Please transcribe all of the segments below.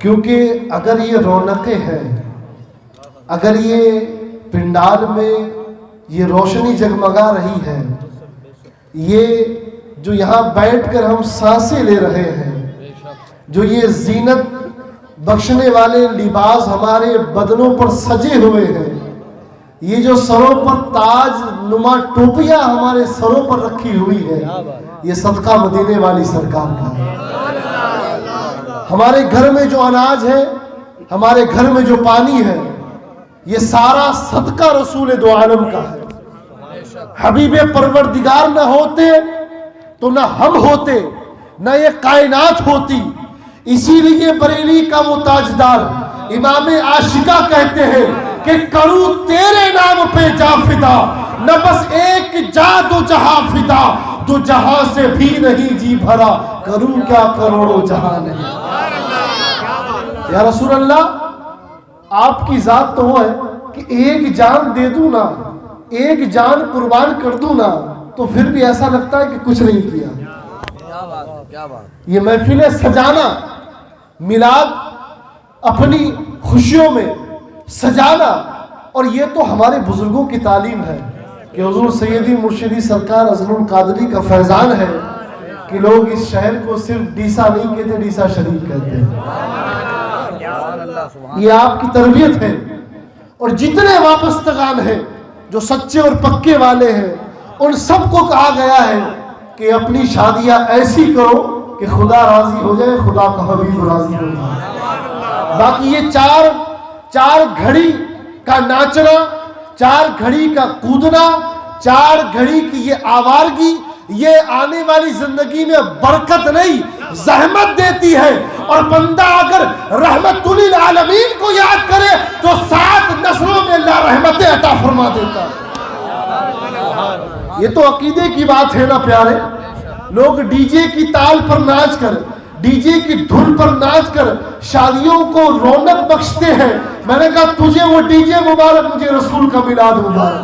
کیونکہ اگر یہ رونقیں ہیں، اگر یہ پنڈال میں یہ روشنی جگمگا رہی ہے، یہ جو یہاں بیٹھ کر ہم سانسیں لے رہے ہیں، جو یہ زینت بخشنے والے لباس ہمارے بدنوں پر سجے ہوئے ہیں، یہ جو سروں پر تاج نما ٹوپیاں ہمارے سروں پر رکھی ہوئی ہے، یہ صدقہ مدینے والی سرکار کا ہے۔ ہمارے گھر میں جو اناج ہے، ہمارے گھر میں جو پانی ہے، یہ سارا صدقہ رسول دو عالم کا ہے۔ حبیب پروردگار نہ ہوتے تو نہ ہم ہوتے، نہ یہ کائنات ہوتی۔ اسی لیے بریلی کا وہ تاجدار امام عاشقہ کہتے ہیں کہ کروں تیرے نام پہ جا فدا، نہ بس ایک جا دو جہاں فدا، دو جہاں سے بھی نہیں جی بھرا، کروں کیا کروڑوں جہاں نہیں۔ یا رسول اللہ، آپ کی ذات تو وہ ہے کہ ایک جان دے دوں نا، ایک جان قربان کر دوں نا، تو پھر بھی ایسا لگتا ہے کہ کچھ نہیں کیا۔ یہ محفلیں سجانا، میلاد اپنی خوشیوں میں سجانا، اور یہ تو ہمارے بزرگوں کی تعلیم ہے کہ حضور سیدی مرشدی سرکار اظہر القادری کا فیضان ہے کہ لوگ اس شہر کو صرف ڈیسا نہیں کہتے، ڈیسا شریف کہتے ہیں۔ یہ آپ کی تربیت ہے، اور جتنے وابستگان ہیں جو سچے اور پکے والے ہیں، ان سب کو کہا گیا ہے کہ اپنی شادیاں ایسی کرو کہ خدا راضی ہو جائے، خدا کا حبیب راضی ہو جائے۔ باقی یہ چار گھڑی کا ناچنا، چار گھڑی کا کودنا، چار گھڑی کی یہ آوارگی، یہ آنے والی زندگی میں برکت نہیں، زحمت دیتی ہے۔ اور بندہ اگر رحمت للعالمین کو یاد کرے تو 7 نسلوں میں اللہ رحمتیں عطا فرما دیتا ہے۔ یہ تو عقیدے کی بات ہے نا پیارے۔ لوگ ڈی جے کی تال پر ناچ کر، ڈی جے کی دھن پر ناچ کر شادیوں کو رونق بخشتے ہیں۔ میں نے کہا تجھے وہ ڈی جے مبارک، مجھے رسول کا میلاد مبارک۔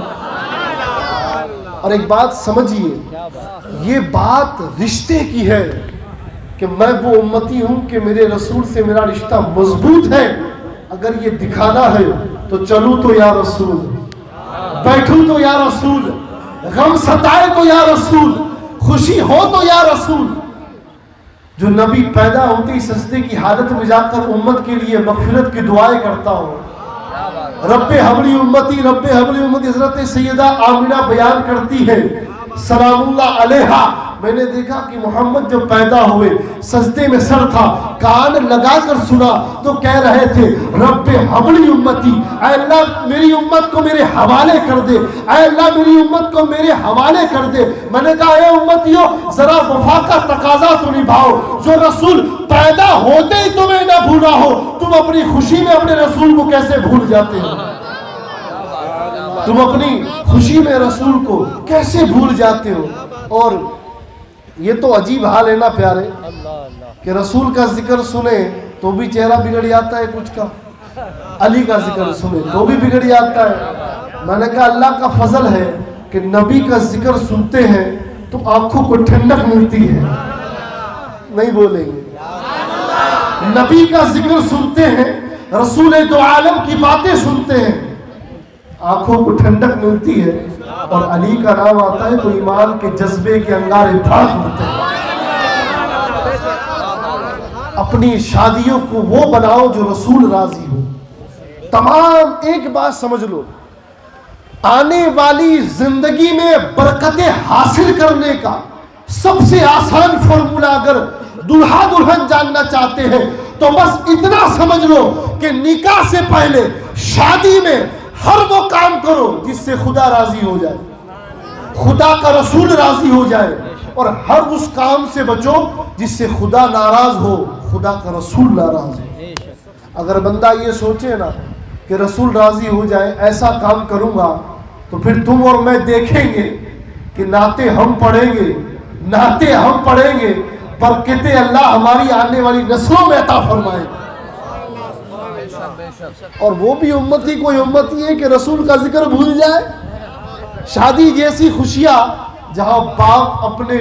اور ایک بات سمجھیے، یہ بات رشتے کی ہے کہ میں وہ امتی ہوں کہ میرے رسول سے میرا رشتہ مضبوط ہے۔ اگر یہ دکھانا ہے تو چلوں تو یا رسول، بیٹھوں تو یا رسول، غم ستائے تو یا رسول، خوشی ہو تو یا رسول۔ جو نبی پیدا ہوتے ہی سجدے کی حالت میں جا کر امت کے لیے مغفرت کی دعائیں کرتا ہوں، رب حبلی امتی، رب حبلی امتی، حضرت سیدہ آمنہ بیان کرتی ہے سلام اللہ علیہا، میں نے دیکھا کہ محمد جب پیدا ہوئے سجدے میں سر تھا، کان لگا کر سنا تو کہہ رہے تھے رب حبلی امتی، اے اللہ میری امت کو میرے حوالے کر دے، اے اللہ میری امت کو میرے حوالے کر دے۔ میں نے کہا اے امتیو، ذرا وفا کا تقاضا تو نبھاؤ، جو رسول پیدا ہوتے ہی تمہیں نہ بھولا ہو، تم اپنی خوشی میں اپنے رسول کو کیسے بھول جاتے ہو؟ تم اپنی خوشی میں رسول کو کیسے بھول جاتے ہو؟ اور یہ تو عجیب حال ہے نا پیارے کہ رسول کا ذکر سنے تو بھی چہرہ بگڑ جاتا ہے کچھ کا، علی کا ذکر سنے تو بھی بگڑ جاتا ہے۔ میں نے کہا اللہ کا فضل ہے کہ نبی کا ذکر سنتے ہیں تو آنکھوں کو ٹھنڈک ملتی ہے۔ نہیں بولیں گے؟ نبی کا ذکر سنتے ہیں، رسول دو عالم کی باتیں سنتے ہیں، آنکھوں کو ٹھنڈک ملتی ہے، اور علی کا نام آتا ہے تو ایمان کے جذبے کے انگارے بھاگ ہوتے ہیں۔ اپنی شادیوں کو وہ بناؤ جو رسول راضی ہو۔ تمام ایک بات سمجھ لو، آنے والی زندگی میں برکتیں حاصل کرنے کا سب سے آسان فارمولا اگر دلہا دلہن جاننا چاہتے ہیں تو بس اتنا سمجھ لو کہ نکاح سے پہلے شادی میں ہر وہ کام کرو جس سے خدا راضی ہو جائے، خدا کا رسول راضی ہو جائے، اور ہر اس کام سے بچو جس سے خدا ناراض ہو، خدا کا رسول ناراض ہو۔ اگر بندہ یہ سوچے نا کہ رسول راضی ہو جائے، ایسا کام کروں گا، تو پھر تم اور میں دیکھیں گے کہ نعتیں ہم پڑھیں گے، نعتیں ہم پڑھیں گے، برکتیں اللہ ہماری آنے والی نسلوں میں عطا فرمائے۔ اور وہ بھی امتی کوئی امتی ہے کہ رسول کا ذکر بھول جائے۔ شادی جیسی خوشیاں جہاں باپ اپنے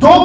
2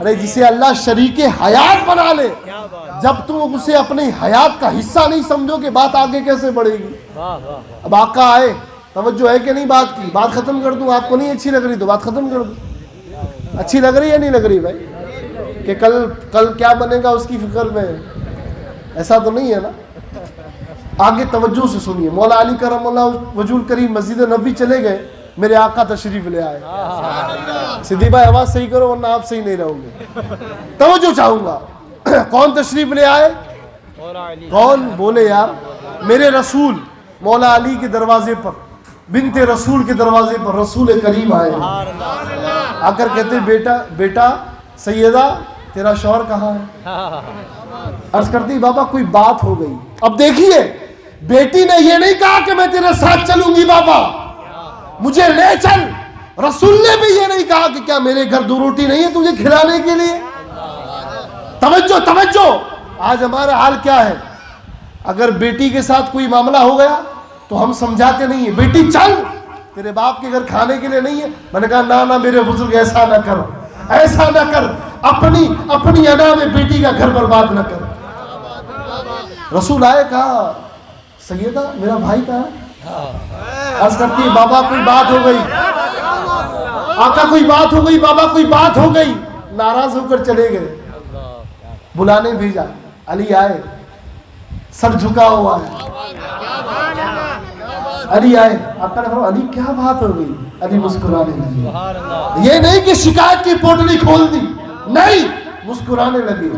ارے جسے اللہ شریک حیات بنا لے، جب تم اسے اپنی حیات کا حصہ نہیں سمجھو کہ بات آگے کیسے بڑھے گی؟ اب آقا آئے، توجہ ہے کہ نہیں بات کی؟ بات ختم کر دوں، آپ کو نہیں اچھی لگ رہی تو بات ختم کر دوں۔ اچھی لگ رہی ہے نہیں لگ رہی بھائی؟ کہ کل کیا بنے گا اس کی فکر میں، ایسا تو نہیں ہے نا؟ آگے توجہ سے سنیے۔ مولا علی کرم اللہ وجہ الکریم مسجد نبوی چلے گئے، میرے آقا تشریف لے آئے۔ صدیق بھائی آواز صحیح کرو ورنہ آپ صحیح نہیں رہو گے، توجہ چاہوں گا۔ کون تشریف لے آئے؟ کون؟ بولے یار، میرے رسول مولا علی کے دروازے پر، بنت رسول کے دروازے پر رسول کریم آئے، آ کر کہتے بیٹا سیدہ تیرا شوہر کہاں ہے؟ عرض کرتی بابا کوئی بات ہو گئی۔ اب دیکھیے بیٹی نے یہ نہیں کہا کہ میں تیرے ساتھ چلوں گی بابا مجھے لے چل، رسول نے بھی یہ نہیں کہا کہ کیا میرے گھر 2 روٹی نہیں ہے تجھے کھلانے کے لیے؟ توجہ، آج ہمارا حال کیا ہے؟ اگر بیٹی کے ساتھ کوئی معاملہ ہو گیا تو ہم سمجھاتے نہیں ہیں، بیٹی چل تیرے باپ کے گھر کھانے کے لیے نہیں ہے۔ میں نے کہا نہ میرے بزرگ ایسا نہ کر، ایسا نہ کر، اپنی ادا میں بیٹی کا گھر برباد نہ کر۔ رسول آئے، کہا سیدہ میرا بھائی کہاں ہے؟ عرض کرتی بابا کوئی بات ہو گئی، آقا کوئی بات ہو گئی، بابا کوئی بات ہو گئی، ناراض ہو کر چلے گئے۔ بلانے بھیجا، علی آئے، سر جھکا ہوا ہے، علی آئے، آقا نے فرمایا علی کیا بات ہو گئی؟ علی مسکرانے لگے، یہ نہیں کہ شکایت کی پوٹلی کھول دی، نہیں، مسکرانے لگے۔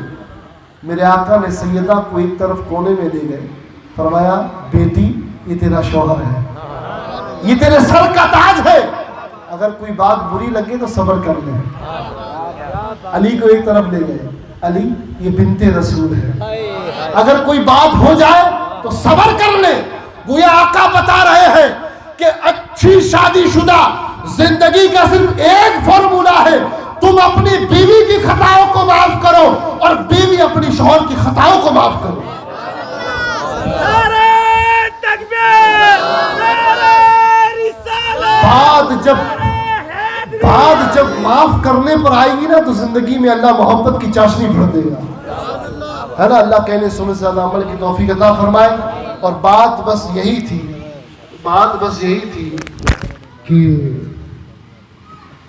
میرے آقا نے سیدہ کو ایک طرف کونے میں لے گئے، فرمایا بیٹی یہ تیرا شوہر ہے، یہ تیرے سر کا تاج ہے، اگر کوئی بات بری لگے تو صبر کر لے۔ علی کو ایک طرف لے گئے، علی یہ بنت رسول ہے، اگر کوئی بات ہو جائے تو صبر کر لے۔ گویا آقا بتا رہے ہیں کہ اچھی شادی شدہ زندگی کا صرف ایک فارمولا ہے، تم اپنی بیوی کی خطاؤں کو معاف کرو اور بیوی اپنی شوہر کی خطاؤں کو معاف کرو۔ بات جب معاف کرنے پر آئے گی نا تو زندگی میں اللہ محبت کی چاشنی بھر دے گا، ہے نا؟ اللہ کہنے سننے سے زیادہ عمل کی توفیق عطا فرمائے۔ اور بات بس یہی تھی کہ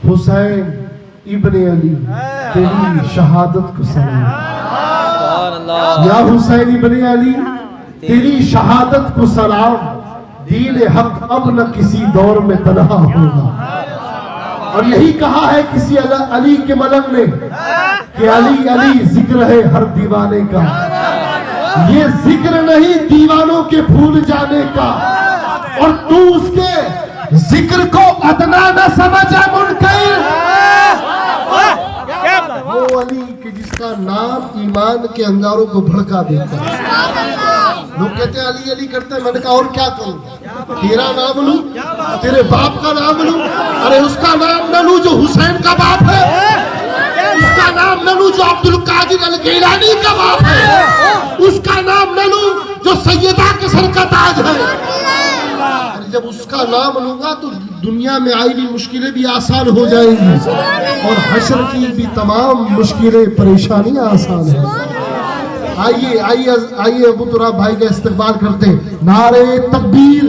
حسین ابن علی تیری شہادت کو سلام، یا حسین ابن علی تیری شہادت کو سلام، دین حق اب نہ کسی دور میں تنہا ہوگا۔ اور یہی کہا ہے کسی علی کے ملنگ نے کہ علی علی ذکر ہے ہر دیوانے کا، یہ ذکر نہیں دیوانوں کے بھول جانے کا، اور تو اس کے ذکر کو ادنا نہ سمجھے منکر۔ وہ علی کہ جس کا نام ایمان کے انگاروں کو بھڑکا دیتا ہے۔ لوگ کہتے ہیں علی علی کرتے ہیں، میں نے کہا اور کیا کروں؟ تیرا نام لوں؟ تیرے باپ کا نام لوں؟ ارے اس کا نام نہ لوں جو حسین کا باپ ہے، اس کا نام نہ لوں جو عبد القادر الگیلانی کا باپ ہے، اس کا نام نہ لوں جو سیدہ کے سر کا تاج ہے۔ اور جب اس کا نام لوں گا تو دنیا میں آئی بھی مشکلیں بھی آسان ہو جائیں گی، اور حشر کی بھی تمام مشکلیں پریشانیاں آسان ہیں۔ آئیے ابو تراب بھائی کا استقبال کرتے ہیں، نعرہ تکبیر۔